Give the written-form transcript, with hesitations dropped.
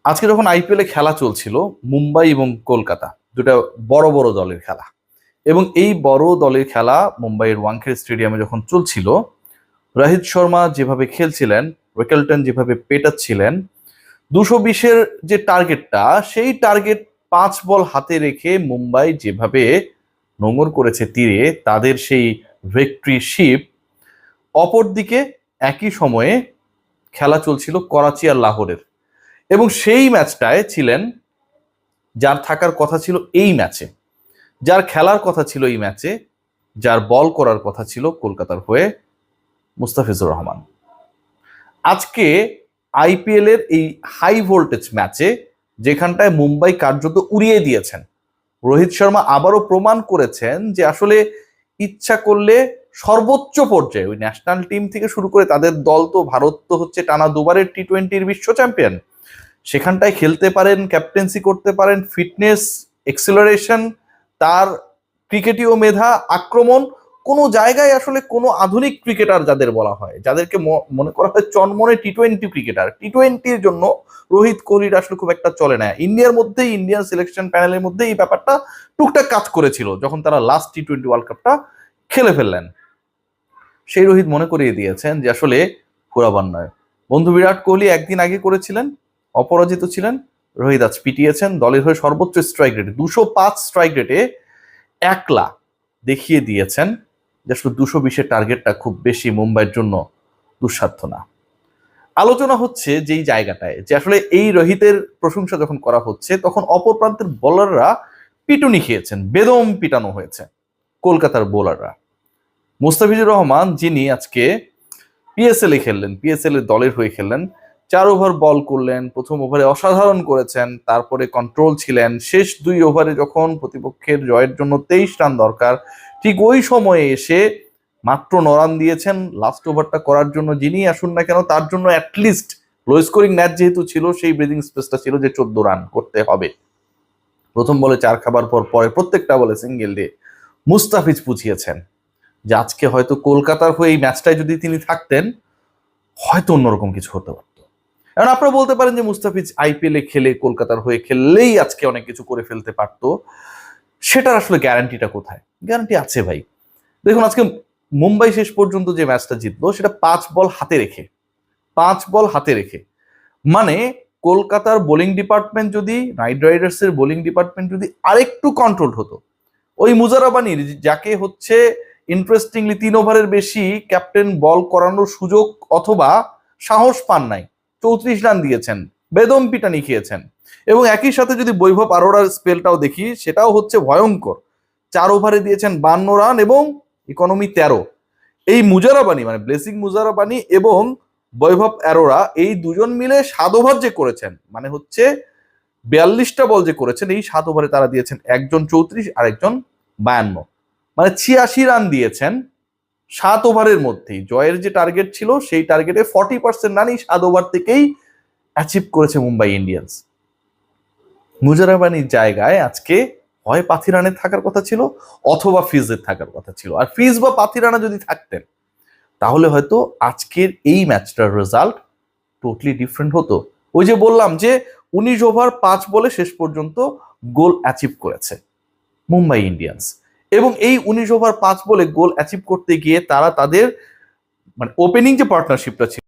আজকে যখন আইপিএলে খেলা চলছিল, মুম্বাই এবং কলকাতা দুটা বড় বড় দলের খেলা, এবং এই বড় দলের খেলা মুম্বাইয়ের ওয়াংখেড়ে স্টেডিয়ামে যখন চলছিল, রোহিত শর্মা যেভাবে খেলছিলেন, ওয়েকেলটন যেভাবে পেটাচ্ছিলেন, 220-এর যে টার্গেটটা, সেই টার্গেট 5 বল হাতে রেখে মুম্বাই যেভাবে নোঙর করেছে তীরে তাদের সেই ভিক্টরি শিপ। অপরদিকে একই সময়ে খেলা চলছিল করাচি আর লাহোরের, এবং সেই ম্যাচটায় ছিলেন যার থাকার কথা ছিল এই ম্যাচে, যার খেলার কথা ছিল এই ম্যাচে, যার বল করার কথা ছিল কলকাতার হয়ে, মুস্তাফিজুর রহমান। আজকে আইপিএল এর এই হাই ভোল্টেজ ম্যাচে যেখানটায় মুম্বাই কার্যত উড়িয়ে দিয়েছেন, রোহিত শর্মা আবারও প্রমাণ করেছেন যে আসলে ইচ্ছা করলে সর্বোচ্চ পর্যায়ে ওই ন্যাশনাল টিম থেকে শুরু করে তাদের দল, তো ভারত তো হচ্ছে টানা দুবারের টি-20-র বিশ্ব চ্যাম্পিয়ন, সেখানটায় খেলতে পারেন, ক্যাপ্টেন্সি করতে পারেন, ফিটনেস, এক্সিলারেশন, তার ক্রিকেটীয় মেধা, আক্রমণ, কোনো জায়গায় আসলে কোনো আধুনিক ক্রিকেটার যাদের বলা হয়, যাদেরকে মনে করা হয় চনমনে টি-20 ক্রিকেটার, টি-20-র জন্য রোহিত কোহলির আসলে খুব একটা চলে না। ইন্ডিয়ার মধ্যেই, ইন্ডিয়ান সিলেকশন প্যানেলের মধ্যে এই ব্যাপারটা টুকটাক কাজ করেছিল যখন তারা লাস্ট টি-20 ওয়ার্ল্ড কাপটা খেলে ফেললেন। সেই রোহিত মনে করিয়ে দিয়েছেন যে আসলে ফুরাবার নয়। বন্ধু বিরাট কোহলি একদিন আগে করেছিলেন, অপরাজিত ছিলেন, রোহিত আজ পিটিয়েছেন দলের হয়ে সর্বোচ্চ স্ট্রাইক রেটে, 205 স্ট্রাইক রেটে একলা দেখিয়ে দিয়েছেন যে আসলে 220-এর টার্গেটটা খুব বেশি মুম্বাইয়ের জন্য দুঃসাধ্য না। আলোচনা হচ্ছে যেই জায়গাটায় যে আসলে এই রোহিতের প্রশংসা যখন করা হচ্ছে, তখন অপর প্রান্তের বোলাররা পিটুনি খেয়েছেন, বেদম পিটানো হয়েছে কলকাতার বোলাররা। মুস্তাফিজুর রহমান, যিনি আজকে পিএসএল এ খেললেন, পিএসএল এর দলের হয়ে খেললেন, 4 ওভার বল করলেন, প্রথম ওভারে অসাধারণ করেছেন, তারপরে কন্ট্রোল ছিলেন, শেষ 2 ওভারে যখন প্রতিপক্ষের জয়ের জন্য 23 রান দরকার, ঠিক ওই সময়ে এসে মাত্র 9 রান দিয়েছেন। লাস্ট ওভারটা করার জন্য যিনি আসুন না কেন, তার জন্য অ্যাটলিস্ট লো স্কোরিং ম্যাচ যেহেতু ছিল, সেই ব্রিদিং স্পেসটা ছিল যে 14 রান করতে হবে। প্রথম বলে 4 খাবার পর পরে প্রত্যেকটা বলে সিঙ্গেল দিয়ে মুস্তাফিজ বুঝিয়েছেন যে আজকে হয়তো কলকাতার হয়ে এই ম্যাচটায় যদি তিনি থাকতেন, হয়তো অন্যরকম কিছু হতে পারত। এখন আপনারা বলতে পারেন যে মুস্তাফিজ আইপিএল এ খেলে, কলকাতার হয়ে খেললেই আজকে অনেক কিছু করে ফেলতে পারতো। সেটার আসলে গ্যারান্টিটা কোথায়? গ্যারান্টি আছে ভাই। দেখুন, আজকে মুম্বাই শেষ পর্যন্ত যে ম্যাচটা জিতলো, সেটা 5 বল হাতে রেখে, 5 বল হাতে রেখে। মানে কলকাতার বোলিং ডিপার্টমেন্ট যদি, নাইট রাইডার্সের বোলিং ডিপার্টমেন্ট যদি আরেকটু কন্ট্রোল হতো, ওই মুজারাবানির, যাকে হচ্ছে ইন্টারেস্টিংলি 3 ওভারের বেশি ক্যাপ্টেন বল করানোর সুযোগ অথবা সাহস পান নাই, 34 রান দিয়েছেন, বেদম পিটানি খেয়েছেন। এবং একই সাথে যদি বৈভব আরোরার স্পেলটাও দেখি, সেটাও হচ্ছে ভয়ঙ্কর। 4 ওভারে দিয়েছেন 52 রান এবং ইকোনমি 13। এই মুজারাবানি, মানে ব্লেসিং মুজারাবানি এবং বৈভব অ্যারোরা, এই দুজন মিলে 7 ওভার যে করেছেন, মানে হচ্ছে 42টা বল যে করেছেন, এই 7 ওভারে তারা দিয়েছেন একজন 34 আর একজন 52, মানে 86 রান দিয়েছেন 7 ওভারের মধ্যেই। জয়ের যে টার্গেট ছিল, সেই টার্গেটে 40% রান এই 7 ওভার থেকেই অ্যাচিভ করেছে মুম্বাই ইন্ডিয়ান্স। মুজারাবানির জায়গায় আজকে হয় পাথিরানের থাকার কথা ছিল, অথবা ফিজের থাকার কথা ছিল। আর ফিজ বা পাথিরানা যদি থাকতেন, তাহলে হয়তো আজকের এই ম্যাচটার রেজাল্ট টোটালি ডিফারেন্ট হতো। ওই যে বললাম যে 19 ওভার 5 বলে শেষ পর্যন্ত গোল অ্যাচিভ করেছে মুম্বাই ইন্ডিয়ান্স, এবং এই 19 ওভার 5 বলে গোল অ্যাচিভ করতে গিয়ে তারা তাদের, মানে ওপেনিং যে পার্টনারশিপটা ছিল,